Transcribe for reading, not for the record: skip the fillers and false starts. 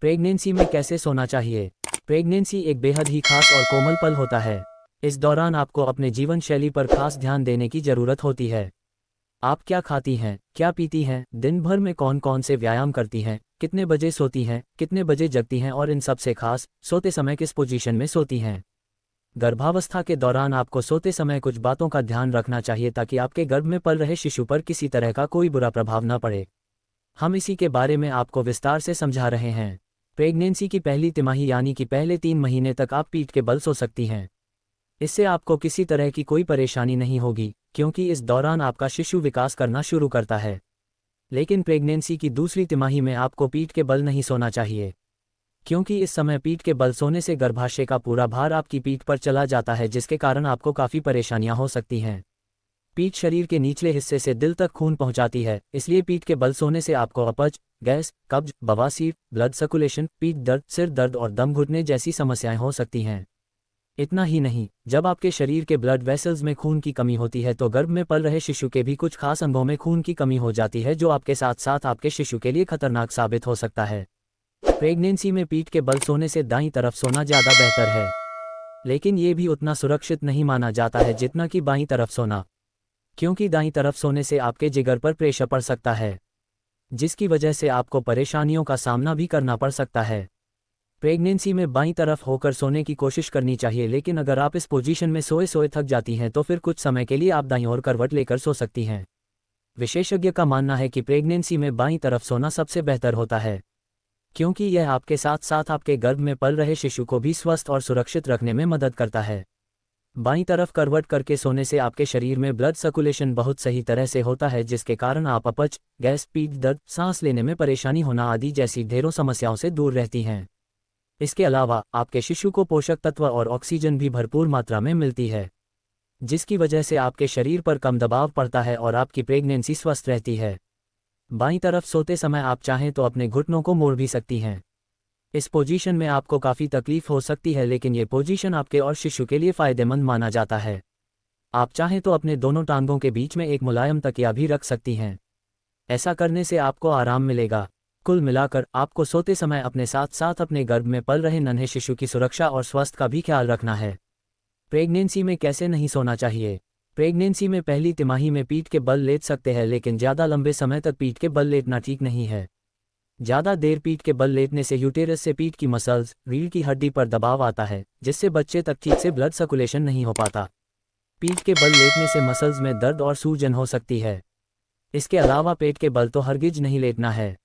Pregnancy में कैसे सोना चाहिए? प्रेगनेंसी एक बेहद ही खास और कोमल पल होता है। इस दौरान आपको अपने जीवन शैली पर खास ध्यान देने की जरूरत होती है। आप क्या खाती हैं, क्या पीती हैं, दिन भर में कौन कौन से व्यायाम करती हैं, कितने बजे सोती हैं, कितने बजे जगती हैं और इन सब से खास, सोते समय किस पोजीशन में सोती हैं। गर्भावस्था के दौरान आपको सोते समय कुछ बातों का ध्यान रखना चाहिए ताकि आपके गर्भ में पल रहे शिशु पर किसी तरह का कोई बुरा प्रभाव न पड़े। हम इसी के बारे में आपको विस्तार से समझा रहे हैं। प्रेगनेंसी की पहली तिमाही यानी कि पहले 3 महीने तक आप पीठ के बल सो सकती हैं। इससे आपको किसी तरह की कोई परेशानी नहीं होगी, क्योंकि इस दौरान आपका शिशु विकास करना शुरू करता है। लेकिन प्रेगनेंसी की दूसरी तिमाही में आपको पीठ के बल नहीं सोना चाहिए, क्योंकि इस समय पीठ के बल सोने से गर्भाशय का पूरा भार आपकी पीठ पर चला जाता है, जिसके कारण आपको काफ़ी परेशानियां हो सकती हैं। पीठ शरीर के निचले हिस्से से दिल तक खून पहुंचाती है, इसलिए पीठ के बल सोने से आपको अपच, गैस, कब्ज, बवासीर, ब्लड सर्कुलेशन, पीठ दर्द, सिर दर्द और दम घुटने जैसी समस्याएं हो सकती हैं। इतना ही नहीं, जब आपके शरीर के ब्लड वेसल्स में खून की कमी होती है तो गर्भ में पल रहे शिशु के भी कुछ खास अंगों में खून की कमी हो जाती है, जो आपके साथ साथ आपके शिशु के लिए खतरनाक साबित हो सकता है। प्रेगनेंसी में पीठ के बल सोने से दाईं तरफ सोना ज़्यादा बेहतर है, लेकिन ये भी उतना सुरक्षित नहीं माना जाता है जितना कि बाईं तरफ सोना, क्योंकि दाईं तरफ सोने से आपके जिगर पर प्रेशर पड़ सकता है, जिसकी वजह से आपको परेशानियों का सामना भी करना पड़ सकता है। प्रेगनेंसी में बाईं तरफ होकर सोने की कोशिश करनी चाहिए, लेकिन अगर आप इस पोजीशन में सोए सोए थक जाती हैं तो फिर कुछ समय के लिए आप दाईं ओर करवट लेकर सो सकती हैं। विशेषज्ञ का मानना है कि प्रेगनेंसी में बाईं तरफ सोना सबसे बेहतर होता है, क्योंकि यह आपके साथ साथ आपके गर्भ में पल रहे शिशु को भी स्वस्थ और सुरक्षित रखने में मदद करता है। बाईं तरफ करवट करके सोने से आपके शरीर में ब्लड सर्कुलेशन बहुत सही तरह से होता है, जिसके कारण आप अपच, गैस, पीठ दर्द, सांस लेने में परेशानी होना आदि जैसी ढेरों समस्याओं से दूर रहती हैं। इसके अलावा आपके शिशु को पोषक तत्व और ऑक्सीजन भी भरपूर मात्रा में मिलती है, जिसकी वजह से आपके शरीर पर कम दबाव पड़ता है और आपकी प्रेगनेंसी स्वस्थ रहती है। बाईं तरफ सोते समय आप चाहें तो अपने घुटनों को मोड़ भी सकती हैं। इस पोजीशन में आपको काफ़ी तकलीफ हो सकती है, लेकिन ये पोजीशन आपके और शिशु के लिए फ़ायदेमंद माना जाता है। आप चाहें तो अपने दोनों टांगों के बीच में एक मुलायम तकिया भी रख सकती हैं। ऐसा करने से आपको आराम मिलेगा। कुल मिलाकर आपको सोते समय अपने साथ साथ अपने गर्भ में पल रहे नन्हे शिशु की सुरक्षा और स्वास्थ्य का भी ख्याल रखना है। प्रेगनेंसी में कैसे नहीं सोना चाहिए? प्रेगनेंसी में पहली तिमाही में पीठ के बल लेट सकते हैं, लेकिन ज़्यादा लंबे समय तक पीठ के बल लेटना ठीक नहीं है। ज़्यादा देर पीठ के बल लेटने से यूटेरस से पीठ की मसल्स, रीढ़ की हड्डी पर दबाव आता है, जिससे बच्चे तक ठीक से ब्लड सर्कुलेशन नहीं हो पाता। पीठ के बल लेटने से मसल्स में दर्द और सूजन हो सकती है। इसके अलावा पेट के बल तो हरगिज नहीं लेटना है।